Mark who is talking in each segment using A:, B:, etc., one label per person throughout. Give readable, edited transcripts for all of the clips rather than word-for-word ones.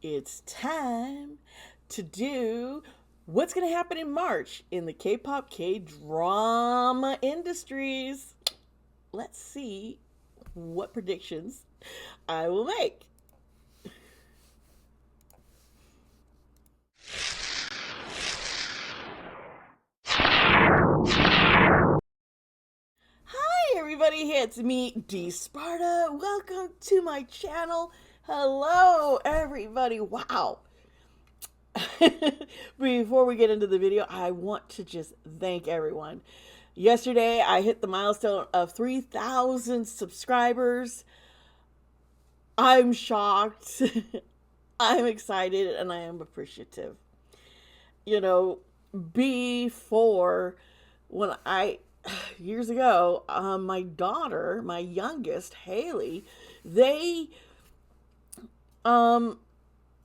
A: It's time to do what's going to happen in March in the K-pop K-drama industries. Let's see what predictions I will make. Hi everybody, it's me, Dee Sparta. Welcome to my channel. Hello everybody. Wow. Before we get into the video, I want to just thank everyone. Yesterday, I hit the milestone of 3,000 subscribers. I'm shocked. I'm excited and I am appreciative. You know, before when years ago, my daughter, my youngest, Haley, they um,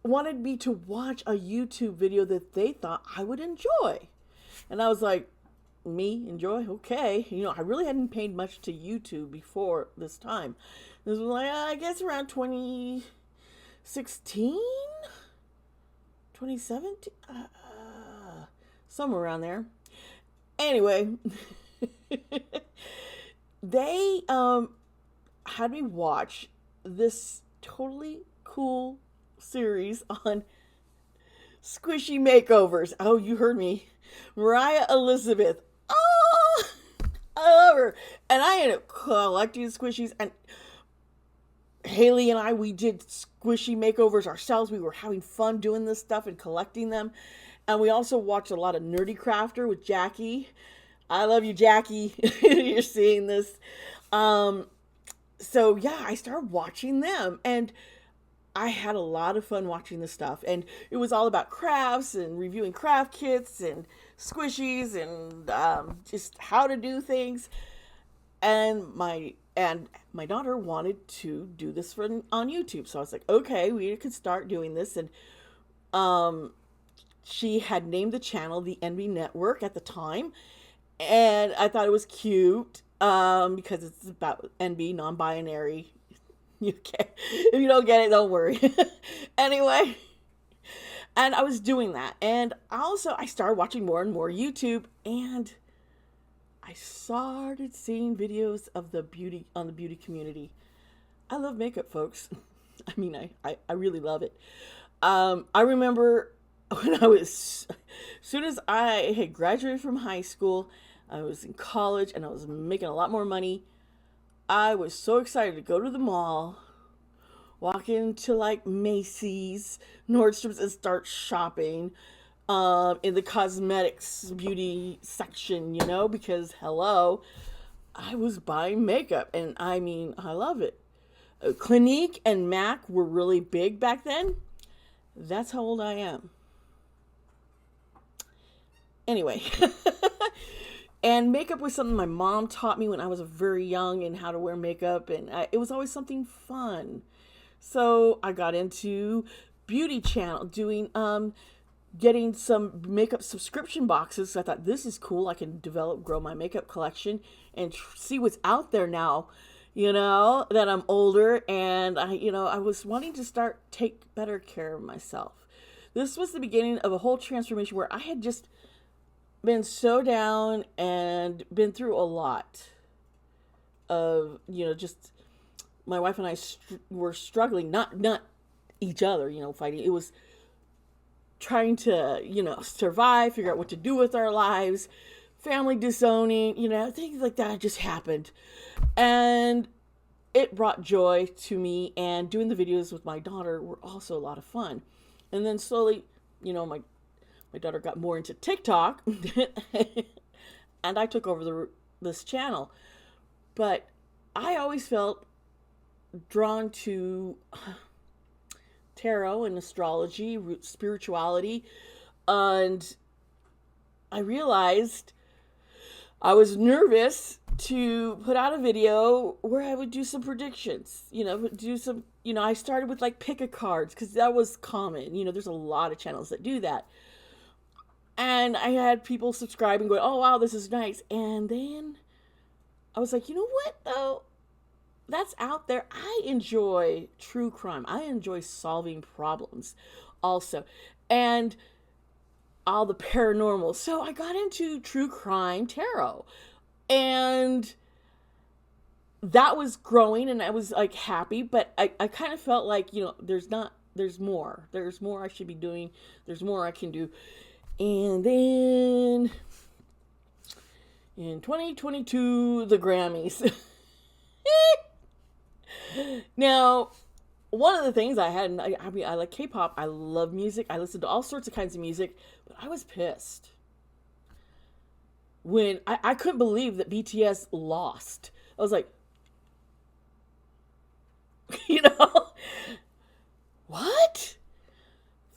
A: wanted me to watch a YouTube video that they thought I would enjoy. And I was like, me enjoy? Okay. I really hadn't paid much to YouTube before this time. This was like, I guess around 2016, 2017, somewhere around there. Anyway, they had me watch this totally cool series on squishy makeovers. Oh, you heard me. Mariah Elizabeth. Oh, I love her. And I ended up collecting squishies. And Haley and I, we did squishy makeovers ourselves. We were having fun doing this stuff and collecting them. And we also watched a lot of Nerdy Crafter with Jackie. I love you, Jackie. You're seeing this. So yeah, I started watching them. And I had a lot of fun watching this stuff, and it was all about crafts and reviewing craft kits and squishies and just how to do things. And my daughter wanted to do this on YouTube, so I was like, okay, we could start doing this. And she had named the channel the NB Network at the time, and I thought it was cute because it's about NB, non-binary. Okay. If you don't get it, don't worry. Anyway, and I was doing that. And I started watching more and more YouTube, and I started seeing videos of the beauty community. I love makeup, folks. I mean, I really love it. I remember when as soon as I had graduated from high school, I was in college and I was making a lot more money. I was so excited to go to the mall, walk into like Macy's, Nordstrom's, and start shopping in the cosmetics beauty section, because hello, I was buying makeup, and I mean, I love it. Clinique and MAC were really big back then. That's how old I am. Anyway. And makeup was something my mom taught me when I was very young, and how to wear makeup, and it was always something fun. So I got into beauty channel, doing getting some makeup subscription boxes. So I thought, this is cool. I can grow my makeup collection and see what's out there now. That I'm older, and I was wanting to take better care of myself. This was the beginning of a whole transformation where I had just been so down and been through a lot of just my wife and I were struggling, not each other, fighting. It was trying to survive, figure out what to do with our lives, family disowning, things like that just happened. And it brought joy to me, and doing the videos with my daughter were also a lot of fun. And then slowly, my daughter got more into TikTok, and I took over this channel. But I always felt drawn to tarot and astrology, spirituality, and I realized I was nervous to put out a video where I would do some predictions, I started with like pick a cards, because that was common. There's a lot of channels that do that. And I had people subscribe and go, oh, wow, this is nice. And then I was like, you know what, though? that's out there. I enjoy true crime. I enjoy solving problems also. And all the paranormal. So I got into true crime tarot. And that was growing and I was like happy, but I kind of felt like, there's more. There's more I should be doing. There's more I can do. And then in 2022, the Grammys. Now, one of the things I had, I mean, I like K-pop. I love music. I listen to all sorts of kinds of music, but I was pissed when I couldn't believe that BTS lost. I was like, you know, what?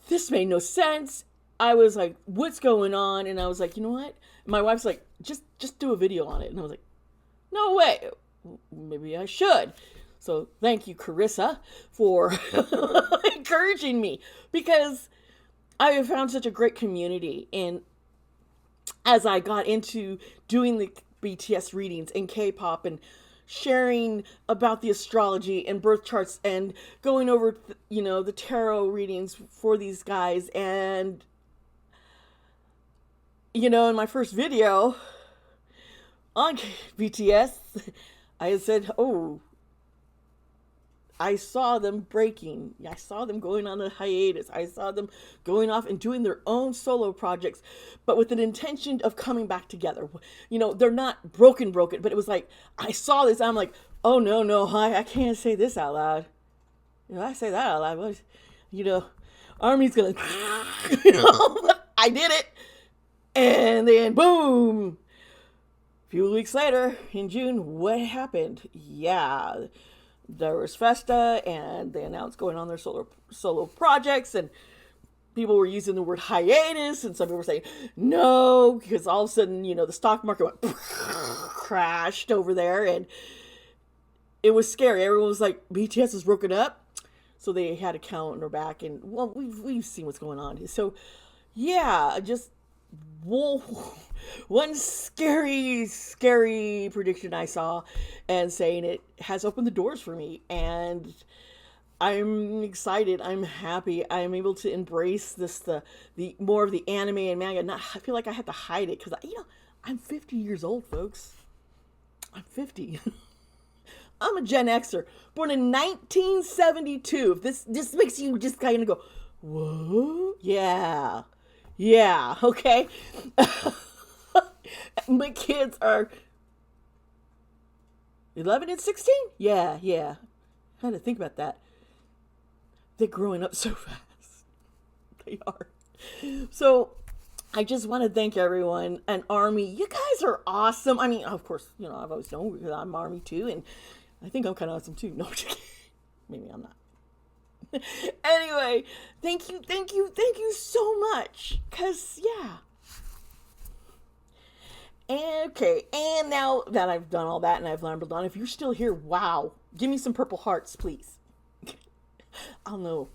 A: This made no sense. I was like, what's going on? And I was like, you know what? My wife's like, just do a video on it. And I was like, no way. Maybe I should. So thank you, Carissa, for encouraging me, because I have found such a great community. And as I got into doing the BTS readings and K-pop and sharing about the astrology and birth charts and going over, the tarot readings for these guys. And, in my first video on BTS, I had said, oh, I saw them breaking. I saw them going on a hiatus. I saw them going off and doing their own solo projects, but with an intention of coming back together. They're not broken, but it was like, I saw this. I'm like, oh, no, I can't say this out loud. If I say that out loud, Army's going to, I did it. And then boom, a few weeks later in June, what happened? Yeah. There was Festa, and they announced going on their solo projects, and people were using the word hiatus, and some people were saying no, because all of a sudden, the stock market went crashed over there, and it was scary. Everyone was like, BTS is broken up, so they had a counter back, and well, we've seen what's going on. So, yeah, just whoa. One scary prediction I saw, and saying it has opened the doors for me, and I'm excited. I'm happy. I'm able to embrace this, the more of the anime and manga. I feel like I have to hide it because I'm 50 years old, folks. I'm 50. I'm a Gen Xer, born in 1972. If this makes you just kind of go, whoa, yeah, okay. My kids are 11 and 16? Yeah. I had to think about that. They're growing up so fast. They are. So, I just want to thank everyone. And Army, you guys are awesome. I mean, of course, I've always known because I'm Army too. And I think I'm kind of awesome too. No, maybe I'm not. Anyway, thank you so much. Because, yeah. Okay, and now that I've done all that and I've rambled on, if you're still here, wow, give me some purple hearts, please. I'll know.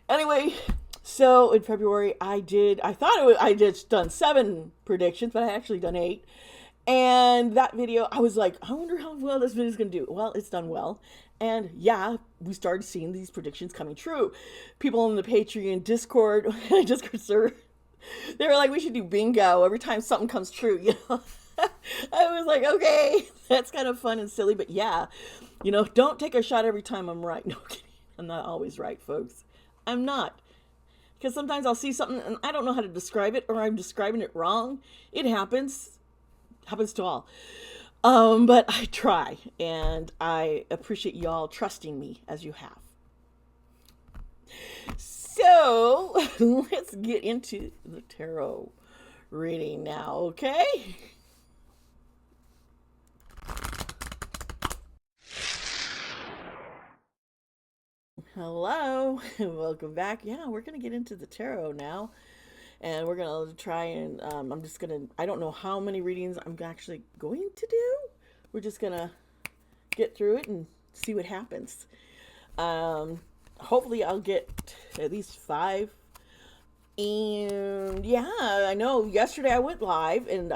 A: Anyway, so in February, I just done 7 predictions, but I actually done 8. And that video, I was like, I wonder how well this video is going to do. Well, it's done well. And yeah, we started seeing these predictions coming true. People in the Patreon Discord server, they were like, we should do bingo every time something comes true, I was like, okay, that's kind of fun and silly, but yeah, don't take a shot every time I'm right. No kidding. I'm not always right, folks. I'm not. Because sometimes I'll see something and I don't know how to describe it, or I'm describing it wrong. It happens. Happens to all. But I try, and I appreciate y'all trusting me as you have. So, let's get into the tarot reading now, okay? Hello, welcome back. Yeah, we're going to get into the tarot now. And we're going to try and, I don't know how many readings I'm actually going to do. We're just going to get through it and see what happens. Hopefully I'll get at least 5. And yeah, I know yesterday I went live, and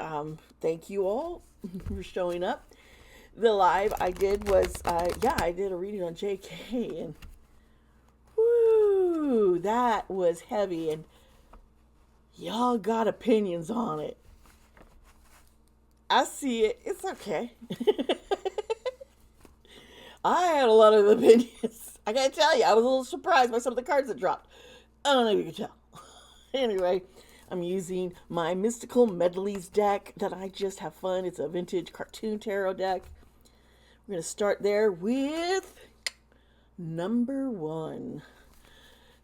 A: thank you all for showing up. the live I did was, yeah, I did a reading on JK, and whoo, that was heavy, and y'all got opinions on it. I see it. It's okay. I had a lot of opinions. I gotta tell you, I was a little surprised by some of the cards that dropped. I don't know if you can tell. Anyway, I'm using my Mystical Medleys deck that I just have fun. It's a vintage cartoon tarot deck. We're going to start there with number 1.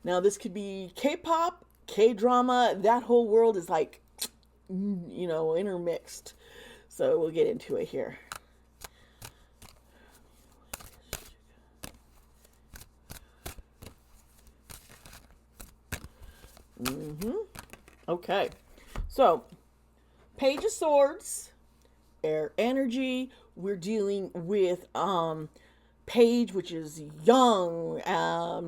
A: Now, this could be K-pop, K-drama. That whole world is like, you know, intermixed. So we'll get into it here. Okay, so Page of Swords, air energy. We're dealing with Page, which is young,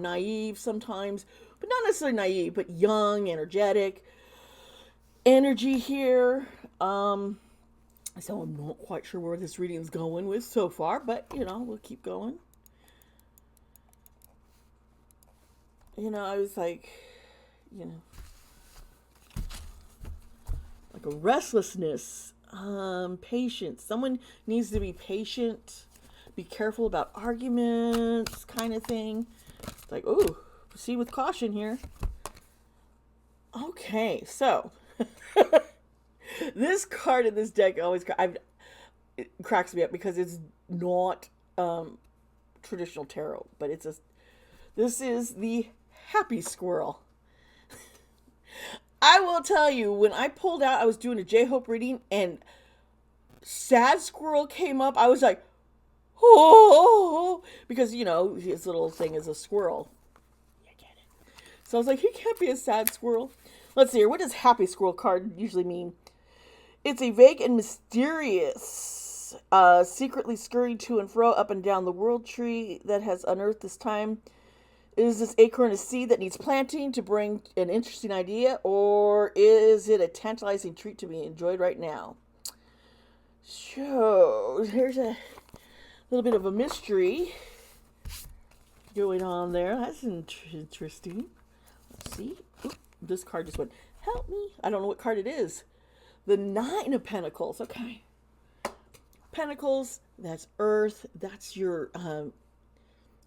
A: naive sometimes, but not necessarily naive, but young, energetic energy here. So I'm not quite sure where this reading is going with so far, but you know, we'll keep going. You know, I was like, you know, like a restlessness, patience. Someone needs to be patient, be careful about arguments, kind of thing. It's like, ooh, proceed with caution here. Okay, so this card in this deck always it cracks me up because it's not traditional tarot, but this is the Happy Squirrel. I will tell you, when I pulled out, I was doing a J-Hope reading, and Sad Squirrel came up. I was like, oh, because, you know, his little thing is a squirrel. You get it. So I was like, he can't be a sad squirrel. Let's see here. What does Happy Squirrel card usually mean? It's a vague and mysterious, secretly scurrying to and fro up and down the world tree that has unearthed this time. Is this acorn a seed that needs planting to bring an interesting idea, or is it a tantalizing treat to be enjoyed right now? So, there's a little bit of a mystery going on there. That's interesting. Let's see. Oop, this card just went, help me. I don't know what card it is. The 9 of Pentacles. Okay. Pentacles, that's Earth. That's your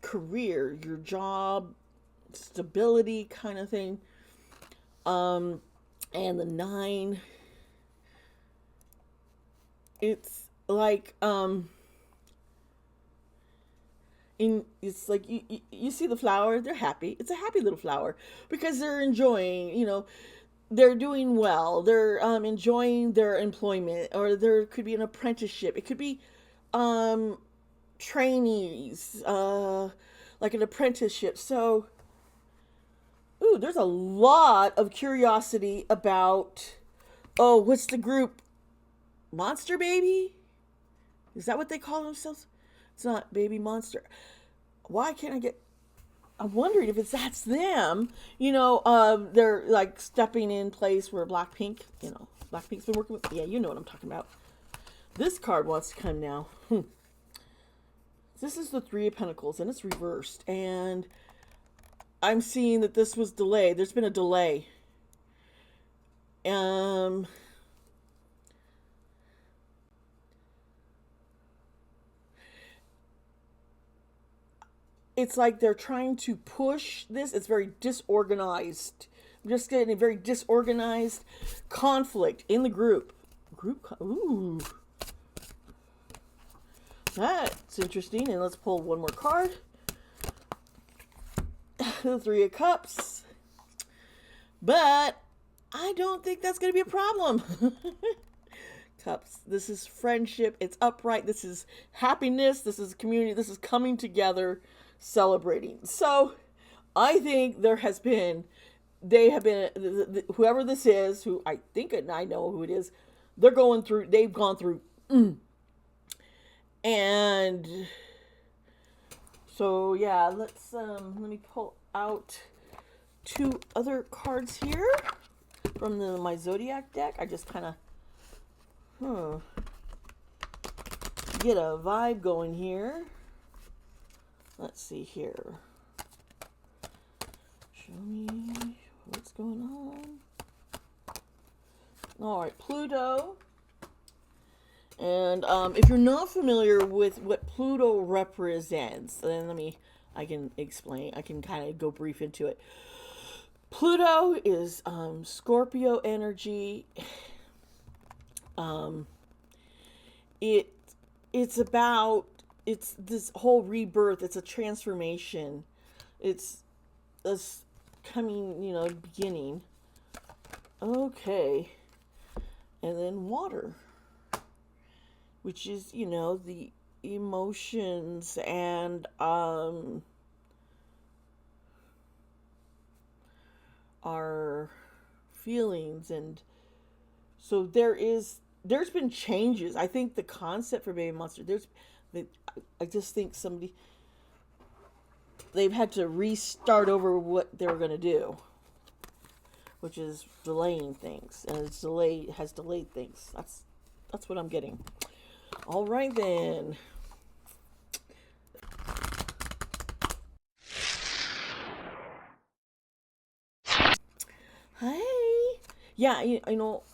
A: career, your job, stability kind of thing. And the 9, it's like it's like you see the flower, they're happy. It's a happy little flower because they're enjoying, you know, they're doing well. They're enjoying their employment, or there could be an apprenticeship. It could be trainees, like an apprenticeship. So, ooh, there's a lot of curiosity about, oh, what's the group? Monster Baby? Is that what they call themselves? It's not Baby Monster. Why can't I get... I'm wondering if that's them. You know, they're like stepping in place where Blackpink, you know, Blackpink's been working with... Yeah, you know what I'm talking about. This card wants to come now. This is the 3 of Pentacles, and it's reversed. And I'm seeing that this was delayed. There's been a delay. It's like they're trying to push this. It's very disorganized. I'm just getting a very disorganized conflict in the group. Ooh. That's interesting. And let's pull one more card. The 3 of Cups. But I don't think that's going to be a problem. Cups. This is friendship. It's upright. This is happiness. This is community. This is coming together, celebrating. So I think they have been, whoever this is, who I think I know who it is, they've gone through. And so, yeah, let me pull out 2 other cards here from my Zodiac deck. I just kind of, get a vibe going here. Let's see here. Show me what's going on. All right, Pluto. And if you're not familiar with what Pluto represents, then I can explain. I can kind of go brief into it. Pluto is Scorpio energy. It's this whole rebirth. It's a transformation. It's this coming, beginning. Okay. And then water, which is, the emotions and our feelings. And so there's been changes. I think the concept for Baby Monster, I just think they've had to restart over what they were going to do, which is delaying things, and has delayed things. That's what I'm getting. All right then. Hey. Yeah,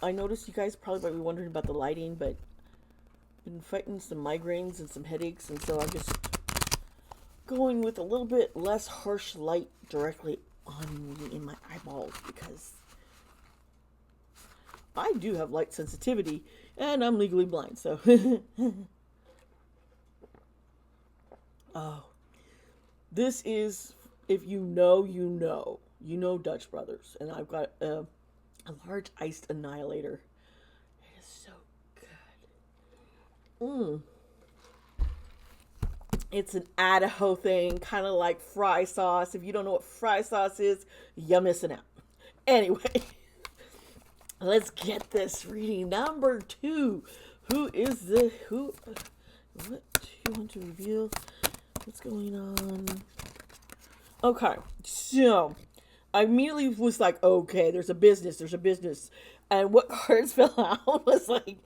A: I noticed you guys probably might be wondering about the lighting, but I've been fighting some migraines and some headaches, and so I'm just going with a little bit less harsh light directly on me in my eyeballs, because I do have light sensitivity and I'm legally blind. So oh, this is, if you know Dutch Brothers, and I've got a large iced annihilator. It is so good. It's an Idaho thing, kind of like fry sauce. If you don't know what fry sauce is, you're missing out. Anyway, let's get this reading. Number 2. What do you want to reveal? What's going on? Okay, so I immediately was like, okay, there's a business. And what cards fell out was like,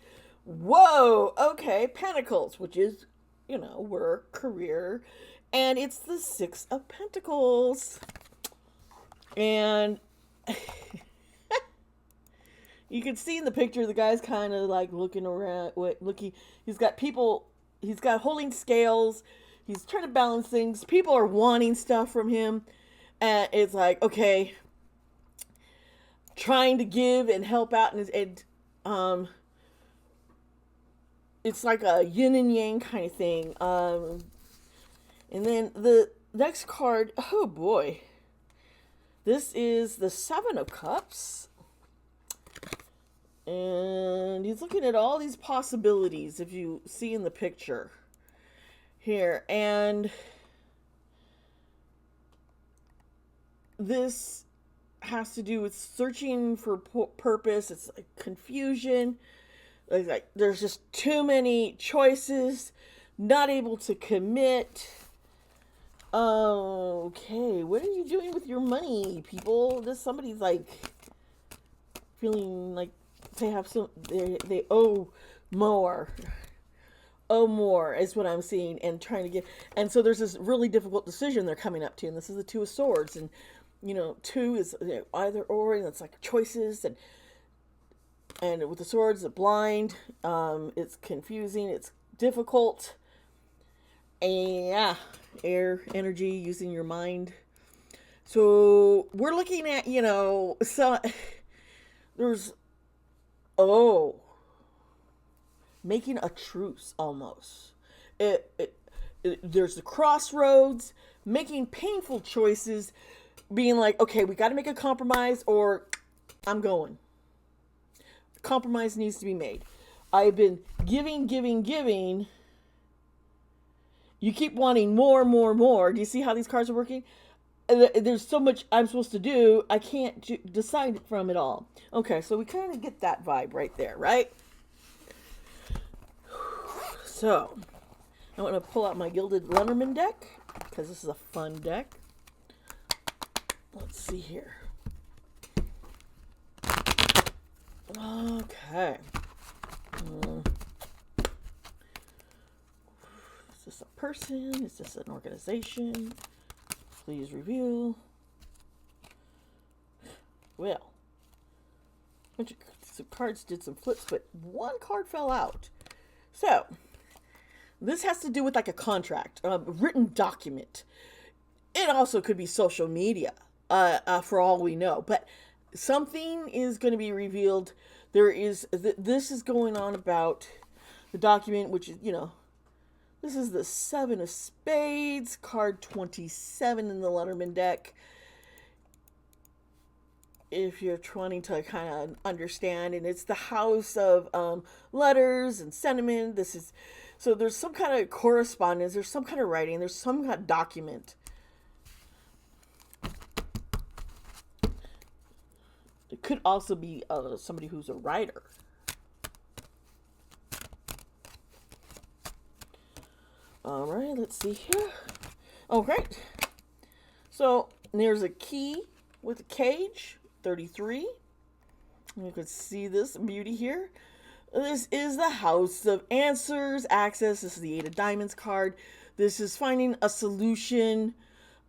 A: whoa, okay, Pentacles, which is, work, career, and it's the 6 of Pentacles. And you can see in the picture, the guy's kind of like looking around, he's got holding scales, he's trying to balance things, people are wanting stuff from him, and it's like, okay, trying to give and help out, and it's like a yin and yang kind of thing. And then the next card, oh boy, this is the 7 of Cups. And he's looking at all these possibilities, if you see in the picture here. And this has to do with searching for purpose. It's like confusion. Like there's just too many choices, not able to commit. Okay, what are you doing with your money, people? Somebody's like feeling like they owe more. Is what I'm seeing, and trying to get. And so there's this really difficult decision they're coming up to, and this is the 2 of Swords, and 2 is either or, and it's like choices, and with the Swords, it's blind, it's confusing, it's difficult, and yeah, air energy, using your mind. So we're looking at, so there's, making a truce almost. There's the crossroads, making painful choices, being like, okay, we got to make a compromise, or I'm going. Compromise needs to be made. I've been giving. You keep wanting more. Do you see how these cards are working? There's so much I'm supposed to do. I can't decide from it all. Okay, so we kind of get that vibe right there, right? So, I want to pull out my Gilded Lenormand deck, because this is a fun deck. Let's see here. Okay. person? Is this an organization? Please reveal. Well, a bunch of cards did some flips, but one card fell out. So, this has to do with like a contract, a written document. It also could be social media, for all we know. But something is going to be revealed. This is going on about the document, which is, this is the Seven of Spades, card 27 in the Letterman deck. If you're trying to kind of understand, and it's the house of letters and sentiment. So there's some kind of correspondence, there's some kind of writing, there's some kind of document. It could also be somebody who's a writer. All right, let's see here. Oh, great. So there's a key with a cage, 33. You can see this beauty here. This is the House of Answers, Access. This is the Eight of Diamonds card. This is finding a solution.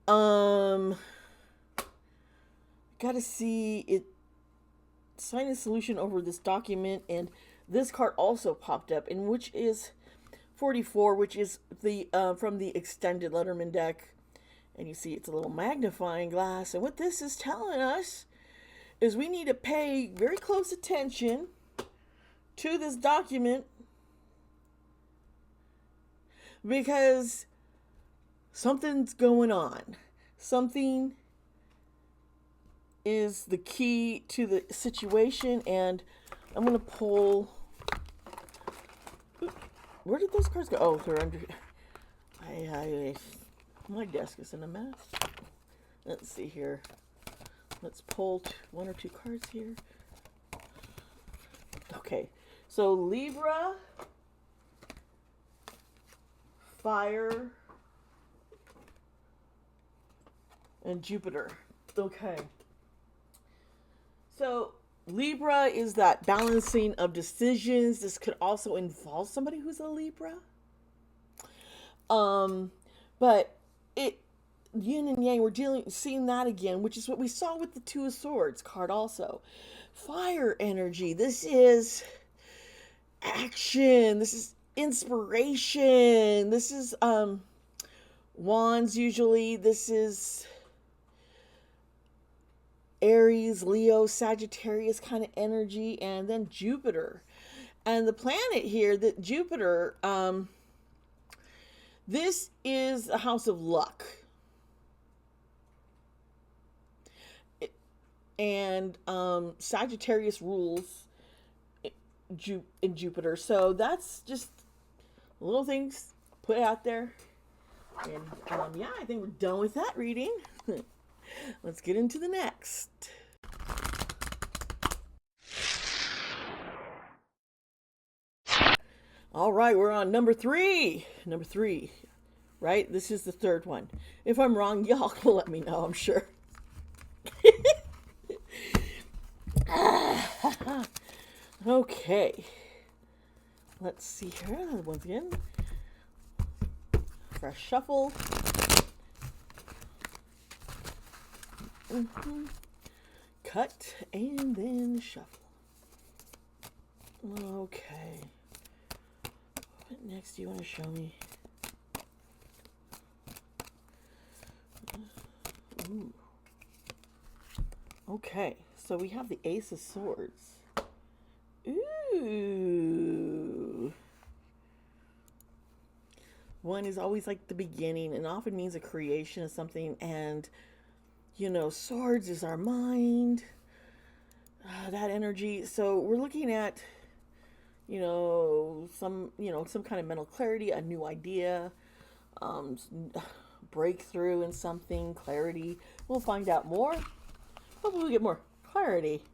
A: Gotta see it. Finding a solution over this document, and this card also popped up, and which is 44, which is the from the extended Letterman deck. And you see it's a little magnifying glass. And what this is telling us is we need to pay very close attention to this document, because something's going on. Something is the key to the situation, and I'm going to pull... Where did those cards go? Oh, they're under... My desk is in a mess. Let's see here. Let's pull one or two cards here. Okay, so Libra, Fire, and Jupiter. Okay. So Libra is that balancing of decisions. This could also involve somebody who's a Libra. But yin and yang, we're seeing that again, which is what we saw with the Two of Swords card also. Fire energy. This is action. This is inspiration. This is wands usually. This is Aries, Leo, Sagittarius kind of energy, and then Jupiter. And the planet here, that Jupiter, this is a house of luck. And Sagittarius rules in Jupiter. So that's just little things put out there. And yeah, I think we're done with that reading. Let's get into the next. All right, we're on number three. Number three, right? This is the third one. If I'm wrong, y'all will let me know, I'm sure. Okay. Let's see here. Once again, fresh shuffle. Cut and then shuffle. Okay. What next do you want to show me? Ooh. Okay, so we have the Ace of Swords. Ooh. One is always like the beginning and often means a creation of something, and swords is our mind, that energy. So we're looking at, some kind of mental clarity, a new idea, breakthrough in something, clarity. We'll find out more. Hopefully we'll get more clarity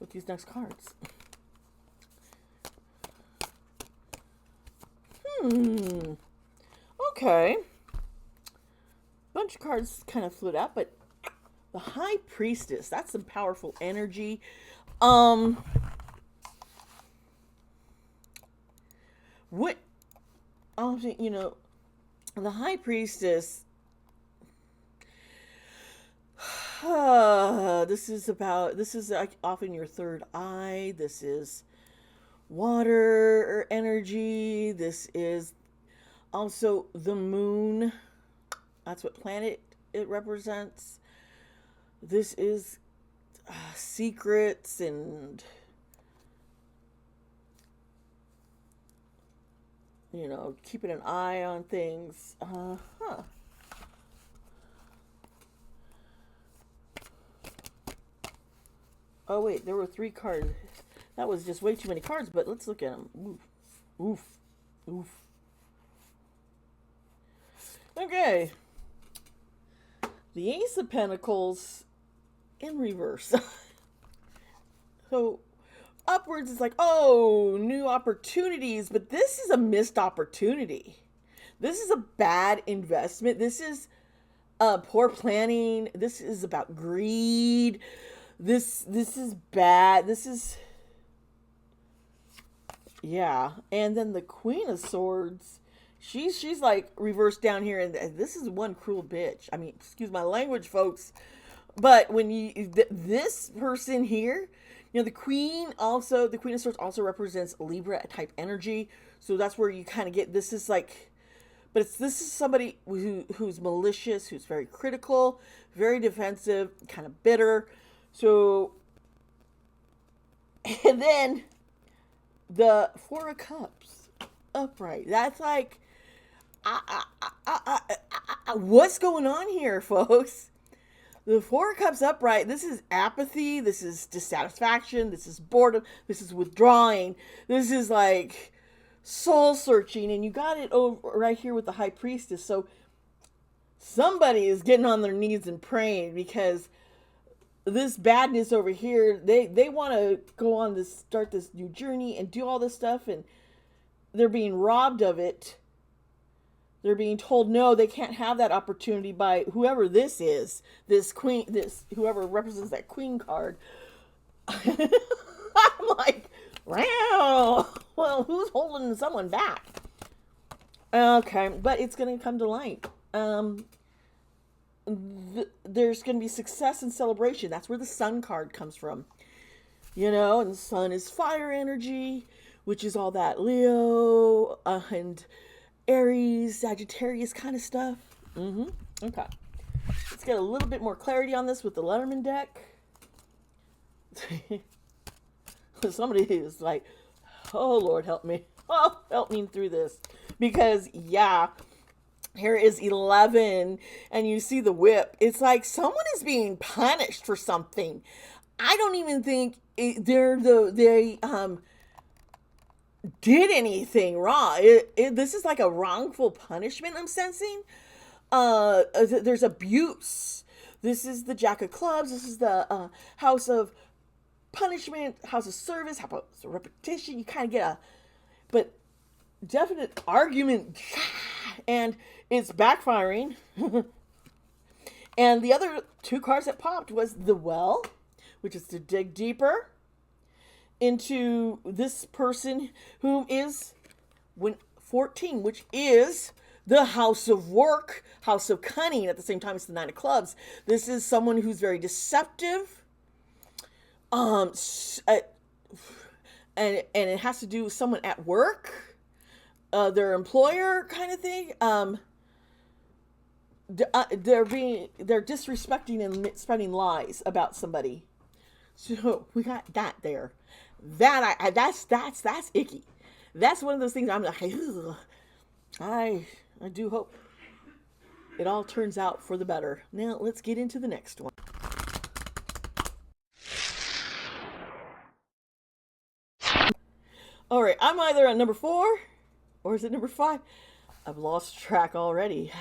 A: with these next cards. Okay. Bunch of cards kind of flew out, but the High Priestess, that's some powerful energy. What, The High Priestess. This is like often your third eye. This is water energy. This is also the moon. That's what planet it represents. This is secrets and, keeping an eye on things. Oh, wait, there were 3 cards. That was just way too many cards, but let's look at them. Oof. Oof. Oof. Okay. The Ace of Pentacles in reverse. So, upwards is like, oh, new opportunities, but this is a missed opportunity. This is a bad investment. This is poor planning. This is about greed. This is bad. This is, yeah. And then the Queen of Swords, she's like reversed down here, and this is one cruel bitch. I mean, excuse my language, folks, but when this person here, the Queen of Swords also represents Libra type energy. So that's where you kind of get, this is like, but this is somebody who's malicious, who's very critical, very defensive, kind of bitter. So, and then the Four of Cups upright. That's like, what's going on here, folks? The Four of Cups upright, this is apathy, this is dissatisfaction, this is boredom, this is withdrawing, this is like soul searching, and you got it over right here with the High Priestess. So somebody is getting on their knees and praying, because this badness over here, they want to go on this, start this new journey and do all this stuff, and they're being robbed of it. They're being told no, they can't have that opportunity by whoever this is, this queen, this whoever represents that queen card. I'm like, wow. Well, who's holding someone back? Okay, but it's going to come to light. There's going to be success and celebration. That's where the Sun card comes from. And the Sun is fire energy, which is all that Leo and Aries, Sagittarius kind of stuff. Okay. Let's get a little bit more clarity on this with the Letterman deck. Somebody is like, oh, Lord, help me. Oh, help me through this. Because, yeah, here is 11, and you see the whip. It's like someone is being punished for something. I don't even think they did anything wrong. This is like a wrongful punishment I'm sensing. There's abuse. This is the Jack of Clubs. This is the House of Punishment, House of Service, House of Repetition. You kind of get but definite argument, and it's backfiring. And the other 2 cards that popped was the Well, which is to dig deeper into this person whom is 14, which is the House of Work, House of Cunning. At the same time, it's the 9 of Clubs. This is someone who's very deceptive. And it has to do with someone at work, their employer kind of thing. They're disrespecting and spreading lies about somebody. So we got that there. That's icky. That's one of those things I'm like, ugh. I do hope it all turns out for the better. Now let's get into the next one. All right, I'm either at number 4 or is it number 5? I've lost track already.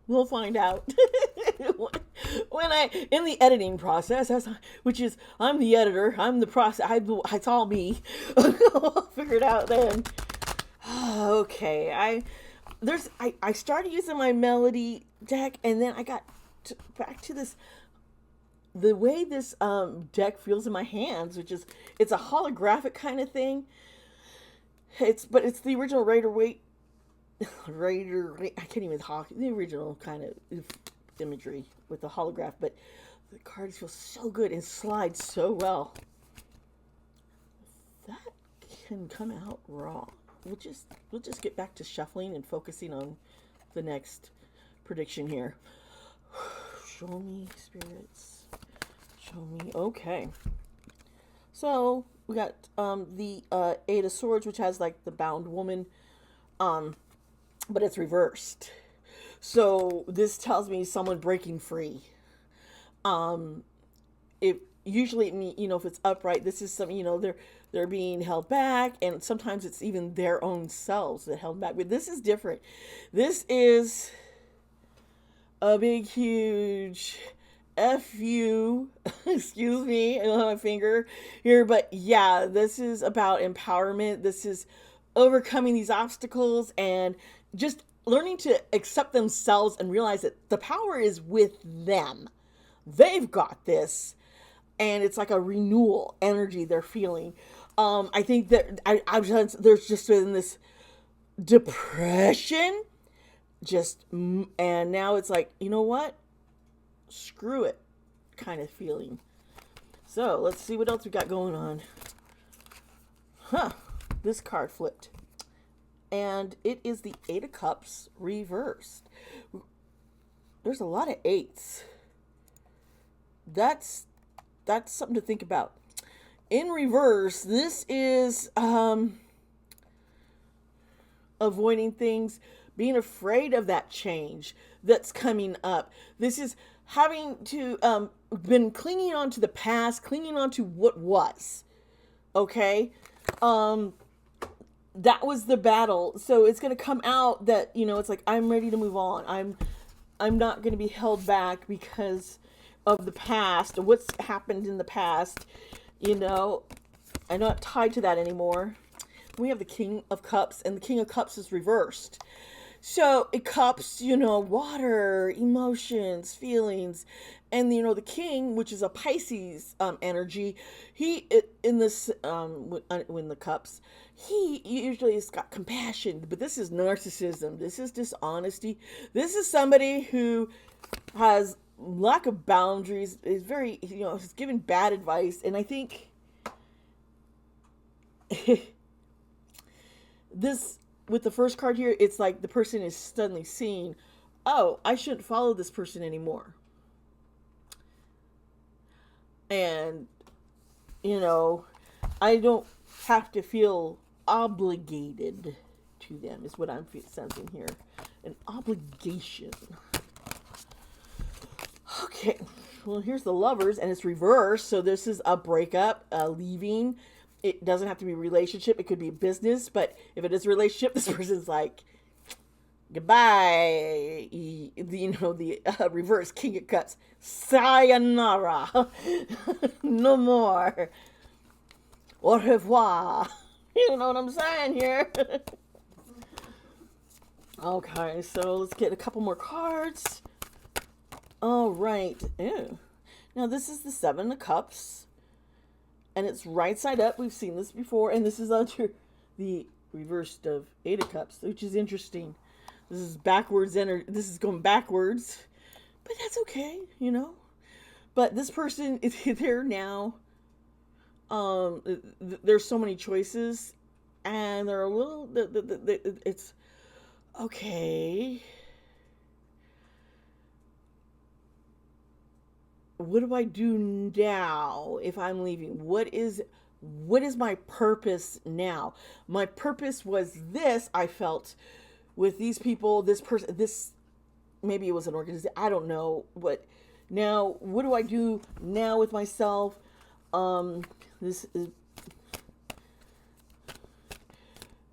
A: We'll find out. When in the editing process, which is, I'm the editor, I'm the process, it's all me. I'll figure it out then. Okay, I started using my melody deck, and then I got back to this, the way this deck feels in my hands, which is, it's a holographic kind of thing. But it's the original Rider-Waite Raider, I can't even talk the original kind of imagery with the holograph, but the cards feel so good and slide so well. That can come out wrong. We'll just get back to shuffling and focusing on the next prediction here. Show me, spirits. Show me. Okay. So we got the Eight of Swords, which has like the bound woman, um, but it's reversed. So this tells me someone breaking free. Um, if usually if it's upright, this is something they're being held back, and sometimes it's even their own selves that held back. But this is different. This is a big, huge F you, excuse me, I don't have my finger here, but yeah, this is about empowerment. This is overcoming these obstacles and just learning to accept themselves and realize that the power is with them. They've got this. And it's like a renewal energy they're feeling. I think that there's just been this depression, and now it's like, you know what? Screw it kind of feeling. So let's see what else we got going on. This card flipped. And it is the Eight of Cups reversed. There's a lot of eights. That's something to think about. In reverse, this is avoiding things, being afraid of that change that's coming up. This is having to been clinging on to the past, clinging on to what was. Okay? That was the battle. So it's going to come out that, it's like, I'm ready to move on. I'm not going to be held back because of the past, or what's happened in the past. I'm not tied to that anymore. We have the King of Cups, and the King of Cups is reversed. So it cups, water, emotions, feelings. And, the King, which is a Pisces energy, in this, when the cups, he usually has got compassion, but this is narcissism. This is dishonesty. This is somebody who has lack of boundaries, is very, is giving bad advice. And I think this, with the first card here, it's like the person is suddenly seeing, oh, I shouldn't follow this person anymore. And, I don't have to feel obligated to them, is what I'm sensing here. An obligation. Okay, well, here's the Lovers, and it's reversed. So this is a breakup, leaving. It doesn't have to be a relationship. It could be a business. But if it is a relationship, this person's like, goodbye. The reverse King of Cups. Sayonara. No more. Au revoir. You know what I'm saying here? Okay, so let's get a couple more cards. All right. Ew. Now this is the Seven of Cups, and it's right side up. We've seen this before, and this is under the reversed of Eight of Cups, which is interesting. This is backwards this is going backwards, but that's okay, But this person is there now. There's so many choices, and they're a little. It's okay. What do I do now if I'm leaving? What is my purpose now? My purpose was this, I felt, with these people, this person, this, maybe it was an organization, I don't know, but now, what do I do now with myself? This is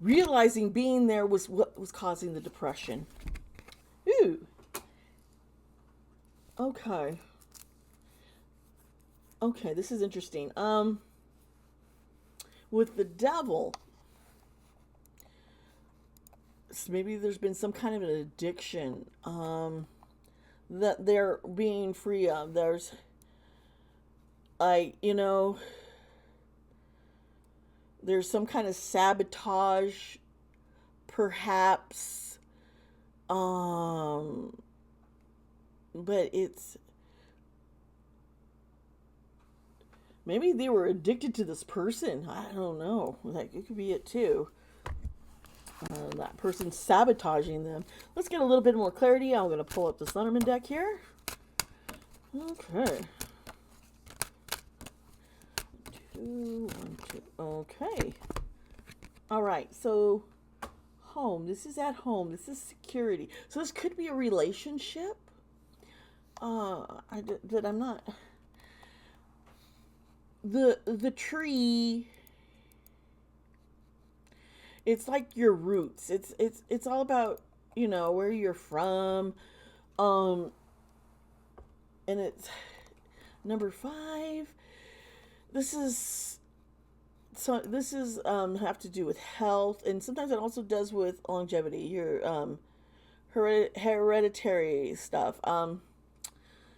A: realizing being there was what was causing the depression. Ooh. Okay. Okay, this is interesting. With the Devil, maybe there's been some kind of an addiction that they're being free of. There's, there's some kind of sabotage, perhaps, Um, but it's maybe they were addicted to this person. I don't know. Like it could be it too. That person sabotaging them. Let's get a little bit more clarity. I'm going to pull up the Thunderman deck here. Okay. Two, one, two. Okay. All right. So, home. This is at home. This is security. So this could be a relationship. That I'm not. The tree. It's like your roots. It's all about where you're from. Um, and it's number 5. This is have to do with health, and sometimes it also does with longevity. Your hereditary stuff.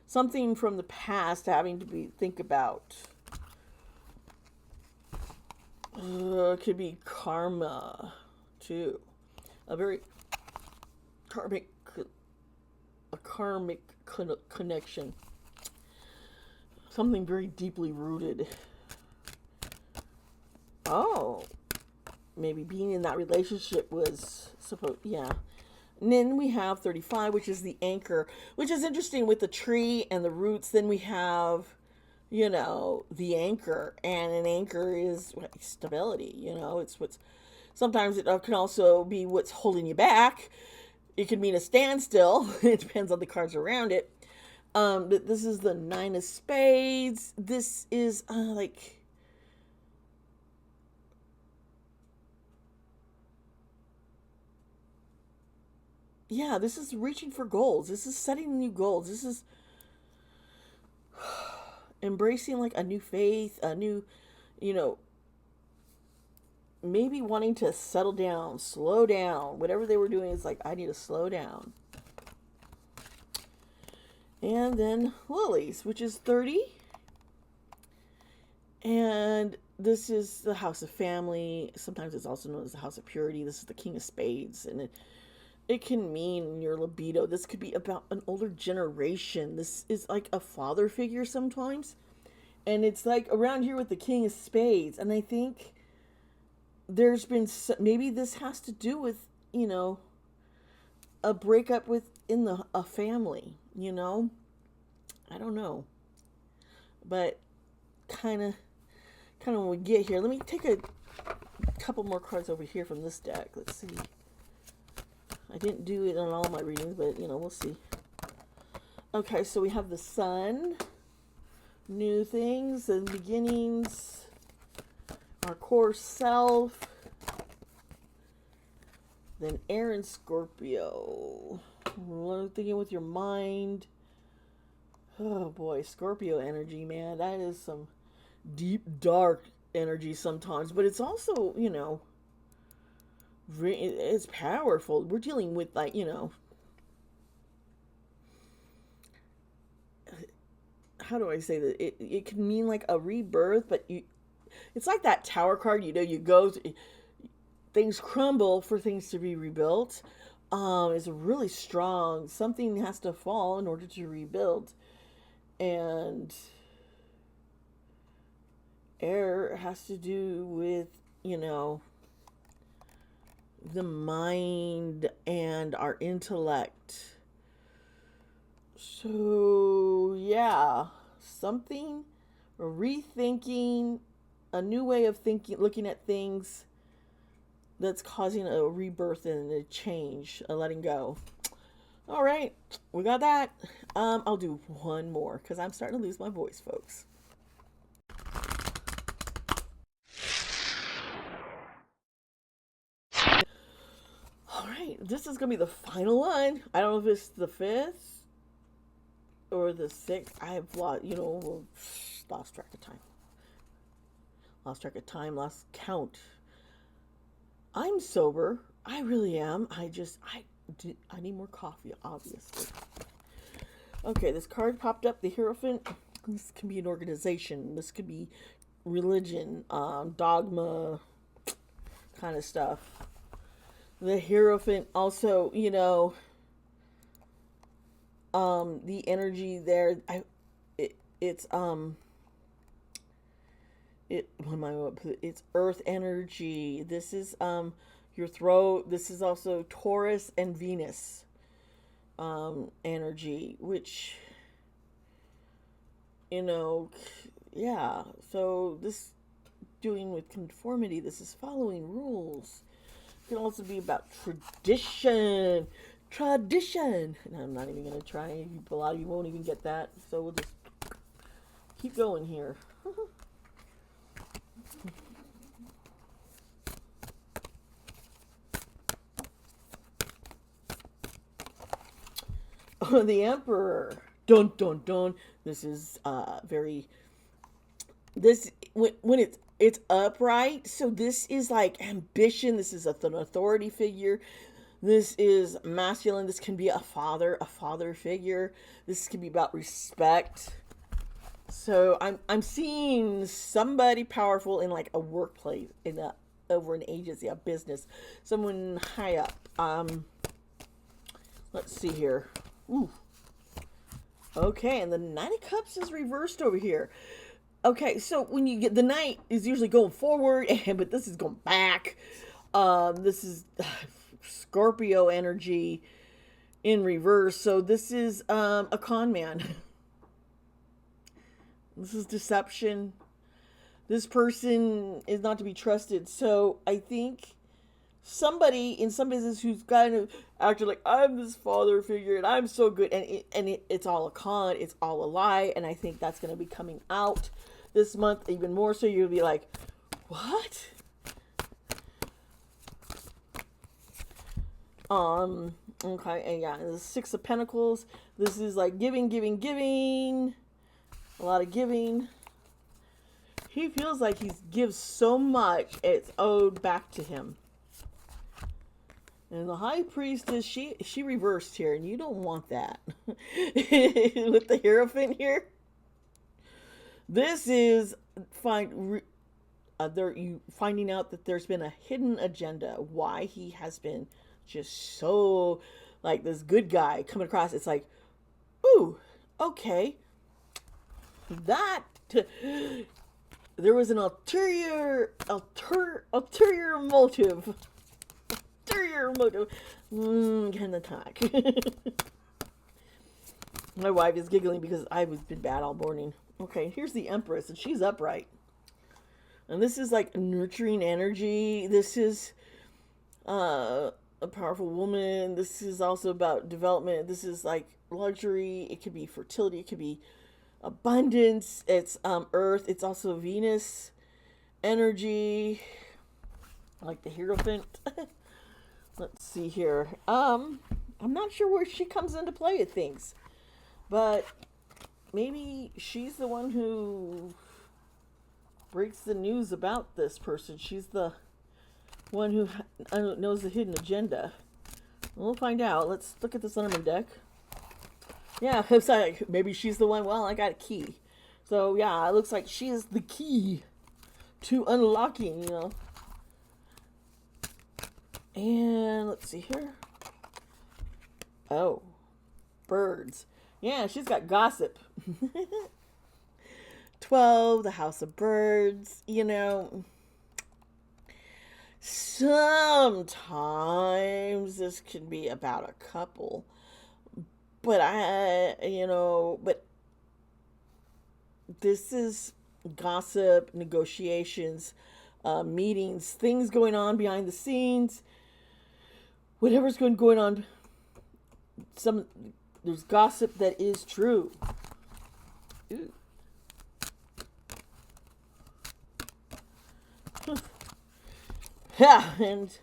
A: Something from the past having to be think about. It could be karma too. A very karmic a karmic connection. Something very deeply rooted. Oh, maybe being in that relationship was supposed, yeah. And then we have 35, which is the anchor, which is interesting with the tree and the roots. Then we have, the anchor, and an anchor is stability. It's what's sometimes it can also be what's holding you back. It could mean a standstill. It depends on the cards around it. But this is the 9 of spades. This is yeah, this is reaching for goals. This is setting new goals. This is embracing like a new faith, a new, you know, maybe wanting to settle down, slow down. Whatever they were doing is like, I need to slow down. And then lilies, which is 30. And this is the house of family. Sometimes it's also known as the house of purity. This is the king of spades. And it can mean your libido. This could be about an older generation. This is like a father figure sometimes. And it's like around here with the king of spades. And I think there's been, maybe this has to do with, you know, a breakup within a family, you know? I don't know. But kind of when we get here, let me take a couple more cards over here from this deck. Let's see. I didn't do it on all my readings, but, you know, we'll see. Okay, so we have the sun, new things and beginnings, our core self, then air and Scorpio. Thinking with your mind. Oh boy, Scorpio energy, man. That is some deep, dark energy sometimes, but it's also, you know, it's powerful. We're dealing with, like, you know, how do I say that? It can mean like a rebirth, but it's like that tower card, you know, you go to, things crumble for things to be rebuilt. Is really strong. Something has to fall in order to rebuild. And air has to do with, you know, the mind and our intellect. So, yeah, something, rethinking, a new way of thinking, looking at things that's causing a rebirth and a change, a letting go. All right, we got that. I'll do one more because I'm starting to lose my voice, folks. All right, this is gonna be the final one. I don't know if it's the 5th or the 6th. I have lost, you know, lost track of time. Lost count. I'm sober. I really am. I need more coffee, obviously. Okay, this card popped up, the Hierophant. This can be an organization. This could be religion, dogma, kind of stuff. The Hierophant also, you know, The energy there, it's it what am I it's earth energy. This is your throat. This is also Taurus and Venus energy, which, you know, yeah. So this doing with conformity, this is following rules. It can also be about tradition. Tradition. And I'm not even gonna try. A lot of you won't even get that. So we'll just keep going here. The Emperor. Dun dun dun. This is very this when it's upright. So this is like ambition. This is an authority figure. This is masculine. This can be a father figure. This can be about respect. So I'm seeing somebody powerful in like a workplace, in a over an agency, a business, someone high up. Let's see here. Ooh. Okay, and the Knight of Cups is reversed over here. Okay, so when you get the Knight is usually going forward, but this is going back. This is Scorpio energy in reverse. So this is a con man. This is deception. This person is not to be trusted. So I think somebody in some business who's kind of acting like, I'm this father figure and I'm so good, and it's all a con, it's all a lie, and I think that's going to be coming out this month even more. So you'll be like, what? Okay, and yeah, the Six of Pentacles. This is like giving, giving, giving. A lot of giving. He feels like he gives so much, it's owed back to him. And the High Priestess, she reversed here, and you don't want that. With the Hierophant here. This is finding out that there's been a hidden agenda. Why he has been just so like this good guy coming across. It's like, ooh, okay. There was an ulterior motive. Ulterior motive. Can attack. My wife is giggling because I've been bad all morning. Okay, here's the Empress, and she's upright. And this is like nurturing energy. This is a powerful woman. This is also about development. This is like luxury. It could be fertility. It could be abundance. It's Earth. It's also Venus energy. I like the Hierophant. Let's see here. I'm not sure where she comes into play at things, but maybe she's the one who breaks the news about this person. She's the one who knows the hidden agenda. We'll find out. Let's look at the Lenormand deck. Yeah, it's like maybe she's the one. Well, I got a key. So yeah, it looks like she is the key to unlocking, you know. And let's see here. Oh, birds. Yeah, she's got gossip. 12, the House of Birds, you know. Sometimes this can be about a couple. But but this is gossip, negotiations, meetings, things going on behind the scenes. Whatever's going on, there's gossip that is true. Ooh. Yeah, and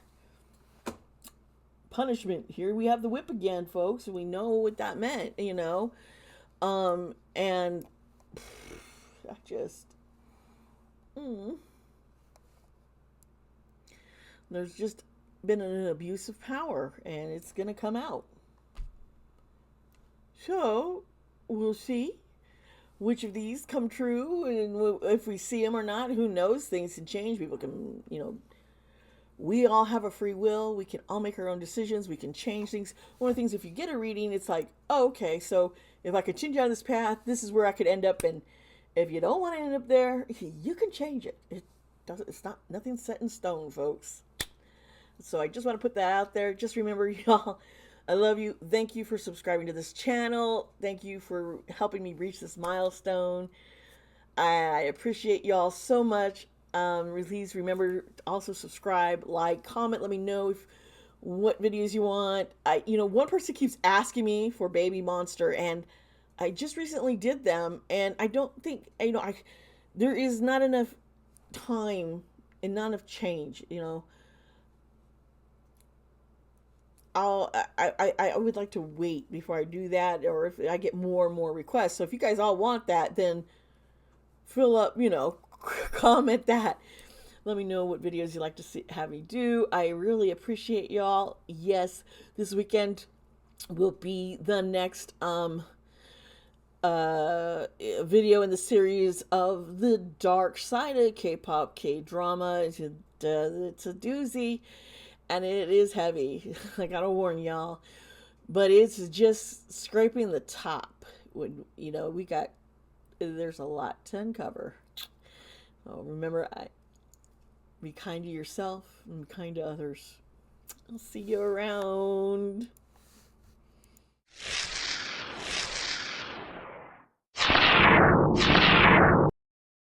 A: punishment. Here we have the whip again, folks, and we know what that meant, you know. And I just there's just been an abuse of power, and it's gonna come out. So we'll see which of these come true, and if we see them or not, who knows? Things can change. People can, We all have a free will. We can all make our own decisions. We can change things. One of the things, if you get a reading, it's like, oh, okay, so if I continue down this path, this is where I could end up. And if you don't want to end up there, you can change it. It doesn't. It's not nothing set in stone, folks. So I just want to put that out there. Just remember, y'all, I love you. Thank you for subscribing to this channel. Thank you for helping me reach this milestone. I appreciate y'all so much. Please remember to also subscribe, like, comment. Let me know if what videos you want. One person keeps asking me for Baby Monster, and I just recently did them, and I don't think there is not enough time and not enough change. I would like to wait before I do that, or if I get more and more requests. So if you guys all want that, then fill up, comment that. Let me know what videos you'd like to have me do. I really appreciate y'all. Yes, this weekend will be the next video in the series of the dark side of K-pop, K-drama. It's a doozy, and it is heavy. I gotta warn y'all, but it's just scraping the top. When there's a lot to uncover. Remember, be kind to yourself and be kind to others. I'll see you around.